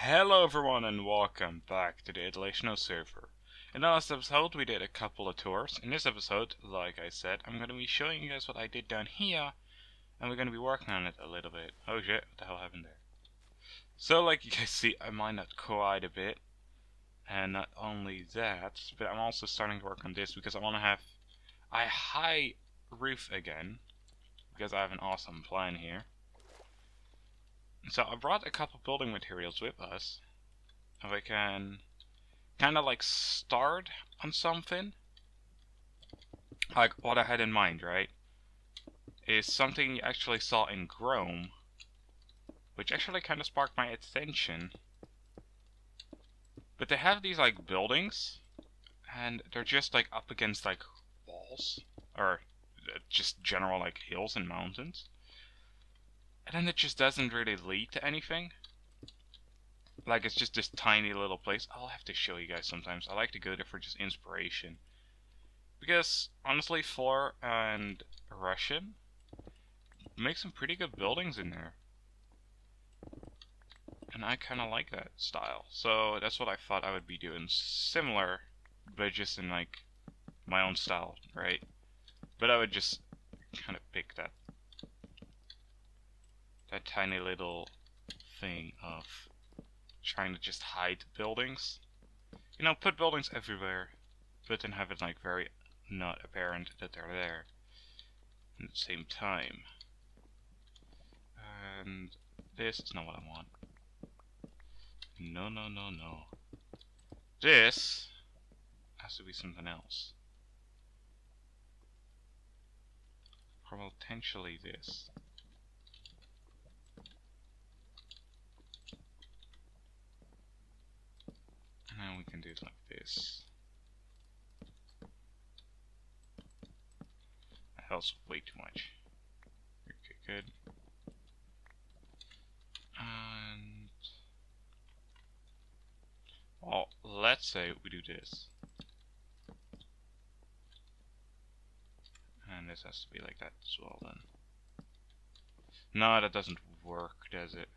Hello everyone and welcome back to the Otlichno server. In the last episode we did a couple of tours. In this episode, like I said, I'm going to be showing you guys what I did down here, and we're going to be working on it a little bit. Oh shit, what the hell happened there? So like you guys see, I mined out quite a bit, and not only that, but I'm also starting to work on this because I want to have a high roof again, because I have an awesome plan here. So I brought a couple building materials with us, and we can kind of like start on something. Like what I had in mind, right, is something you actually saw in Chrome, which actually kind of sparked my attention. But they have these like buildings, and they're just like up against like walls, or just general like hills and mountains. And then it just doesn't really lead to anything. Like it's just this tiny little place. I'll have to show you guys sometimes. I like to go there for just inspiration. Because honestly, Floor and Russian make some pretty good buildings in there. And I kind of like that style. So that's what I thought I would be doing. Similar, but just in like my own style, right? But I would just kind of pick that tiny little thing of trying to just hide buildings. You know, put buildings everywhere, but then have it like very not apparent that they're there at the same time. And this is not what I want. No, no, no, no. This has to be something else. Or potentially this. And then we can do it like this. That helps way too much. Okay, good. And well, let's say we do this. And this has to be like that as well then. No, that doesn't work, does it?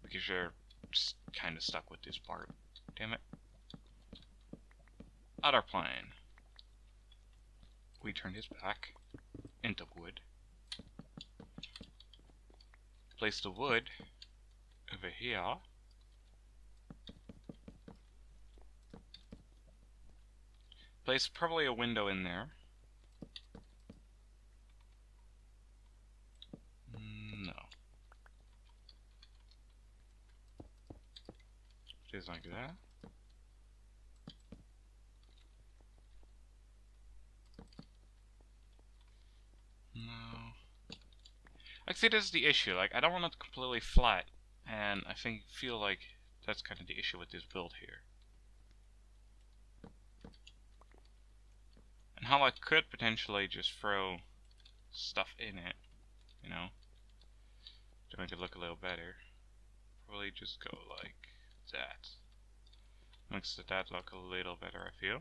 Because you're just kind of stuck with this part. Damn it. Other plan. We turn this back into wood. Place the wood over here. Place probably a window in there. No. Just like that. No. Like, see, this is the issue. Like, I don't want it completely flat, and I feel like that's kind of the issue with this build here. And how I could potentially just throw stuff in it, you know, to make it look a little better. Probably just go like that. Makes that look a little better, I feel.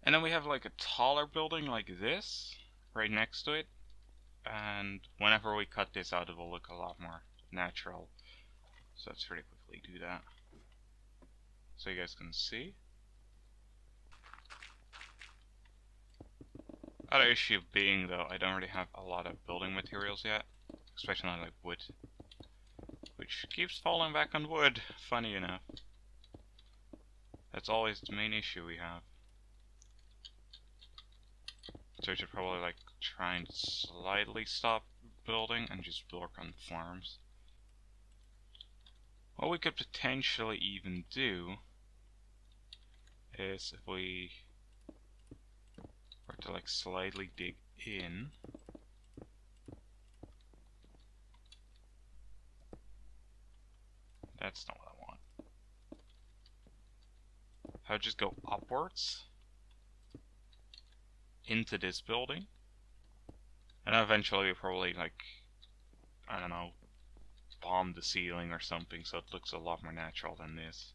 And then we have like a taller building like this right next to it, and whenever we cut this out it will look a lot more natural. So let's really quickly do that so you guys can see. Other issue being though, I don't really have a lot of building materials yet, especially not like wood, which keeps falling back on wood, funny enough. That's always the main issue we have. So I should probably like try and slightly stop building and just work on farms. What we could potentially even do is if we were to like slightly dig in. That's not what I want. I would just go upwards into this building, and eventually we probably like, I don't know, bomb the ceiling or something so it looks a lot more natural than this.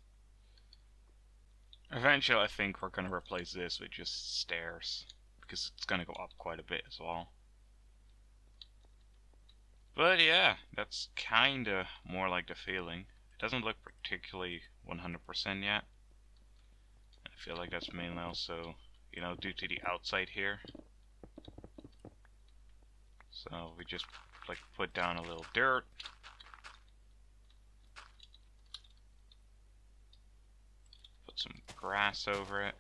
Eventually I think we're gonna replace this with just stairs, because it's gonna go up quite a bit as well. But yeah, that's kinda more like the feeling. It doesn't look particularly 100% yet. I feel like that's mainly also, you know, due to the outside here. So we just like put down a little dirt. Put some grass over it.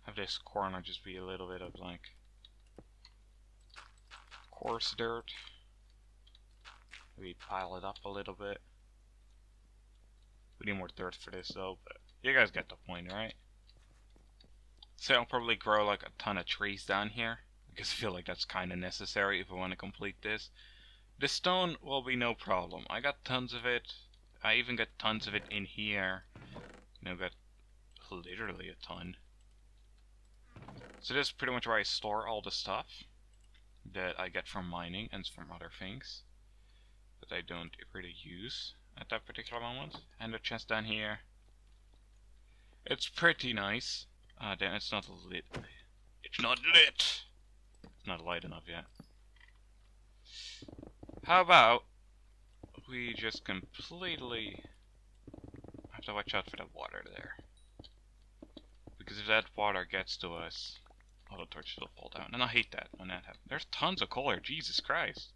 Have this corner just be a little bit of like coarse dirt. Maybe pile it up a little bit. We need more dirt for this though, but you guys get the point, right? So I'll probably grow like a ton of trees down here, because I feel like that's kind of necessary if I want to complete this. The stone will be no problem. I got tons of it. I even got tons of it in here. You know, got literally a ton. So this is pretty much where I store all the stuff that I get from mining and from other things that I don't really use at that particular moment. And the chest down here. It's pretty nice. Then it's not lit. It's not lit! It's not light enough yet. How about we just completely have to watch out for that water there. Because if that water gets to us, all the torches will fall down. And I hate that when that happens. There's tons of coal here, Jesus Christ.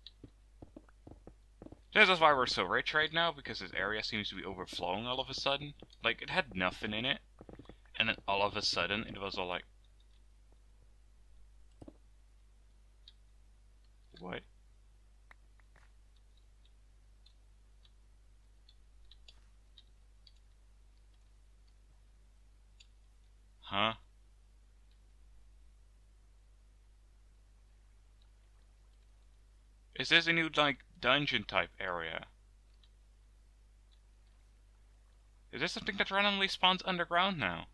This is why we're so rich right now, because this area seems to be overflowing all of a sudden. Like, it had nothing in it. And then all of a sudden, it was all like... What? Huh? Is this a new, like, dungeon type area? Is this something that randomly spawns underground now?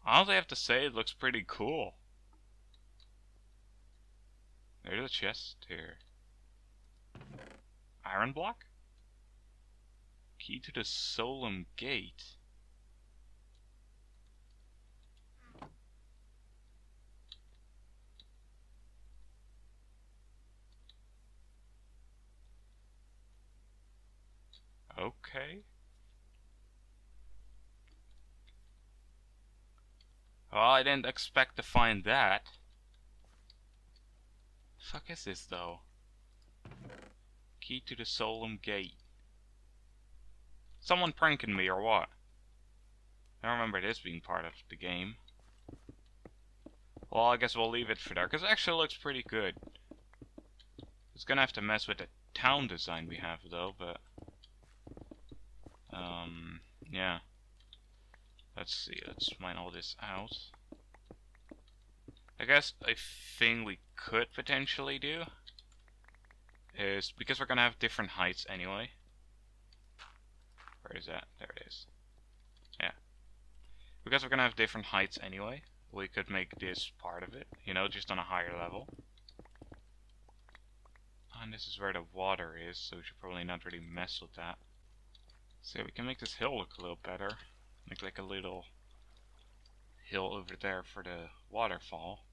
All I have to say, it looks pretty cool. There's a chest here. Iron block? Key to the Solemn Gate. Okay. Well, I didn't expect to find that. The fuck is this though? Key to the Solemn Gate. Someone pranking me or what? I don't remember this being part of the game. Well, I guess we'll leave it for there, because it actually looks pretty good. It's gonna have to mess with the town design we have though, but... yeah. Let's see, let's mine all this out. I guess a thing we could potentially do is, because we're gonna have different heights anyway. Where is that? There it is. Yeah. Because we're gonna have different heights anyway, we could make this part of it, you know, just on a higher level. And this is where the water is, so we should probably not really mess with that. So we can make this hill look a little better. Make like a little hill over there for the waterfall.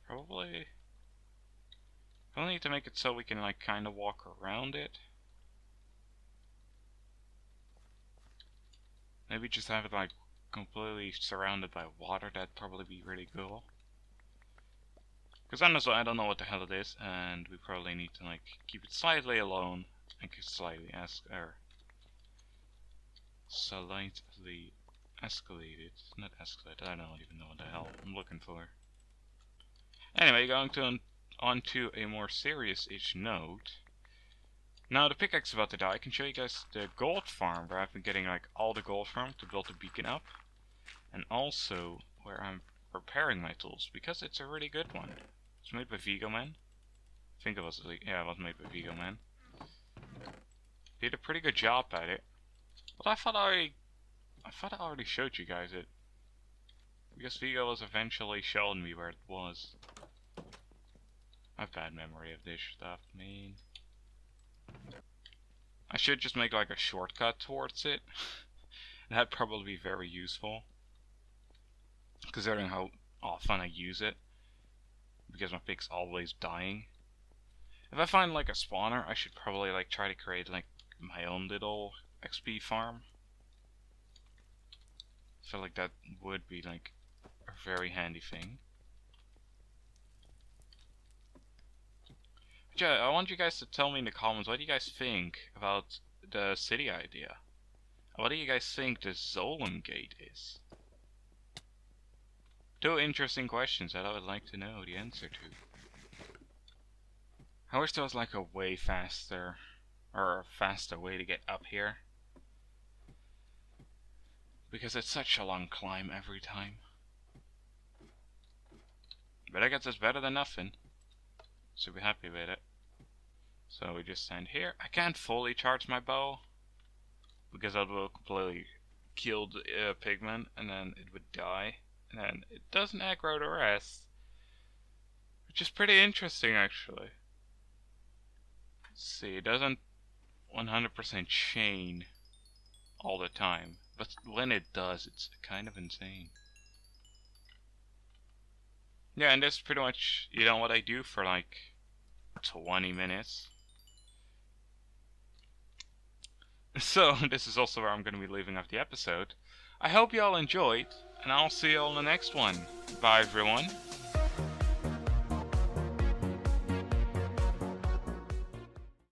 Probably need to make it so we can like kind of walk around it. Maybe just have it like completely surrounded by water. That'd probably be really cool. Because honestly, I don't know what the hell it is, and we probably need to like keep it slightly alone and slightly slightly escalated. Not escalated. I don't even know what the hell I'm looking for. Anyway, going to on to a more serious-ish note. Now the pickaxe is about to die. I can show you guys the gold farm where I've been getting like all the gold from to build the beacon up, and also where I'm repairing my tools because it's a really good one. It's made by Vigo Man. I think it was, yeah, it was made by Vigo Man. Did a pretty good job at it, but I thought I already showed you guys it because Vigo was eventually showing me where it was. I have bad memory of this stuff, man. I should just make like a shortcut towards it. That'd probably be very useful. considering how often I use it, because my pig's always dying. If I find like a spawner, I should probably like try to create like my own little XP farm. I feel like that would be like a very handy thing. But yeah, I want you guys to tell me in the comments, what do you guys think about the city idea? What do you guys think the Zolom Gate is? Two interesting questions that I would like to know the answer to. I wish there was like a way faster, or a faster way to get up here. Because it's such a long climb every time. But I guess it's better than nothing. So be happy with it. So we just stand here. I can't fully charge my bow, because that will completely kill the pigman, and then it would die. And then it doesn't aggro the rest. Which is pretty interesting actually. Let's see, it doesn't 100% chain all the time. But when it does, it's kind of insane. Yeah, and that's pretty much, you know, what I do for like 20 minutes. So, this is also where I'm going to be leaving off the episode. I hope you all enjoyed, and I'll see you all in the next one. Bye, everyone.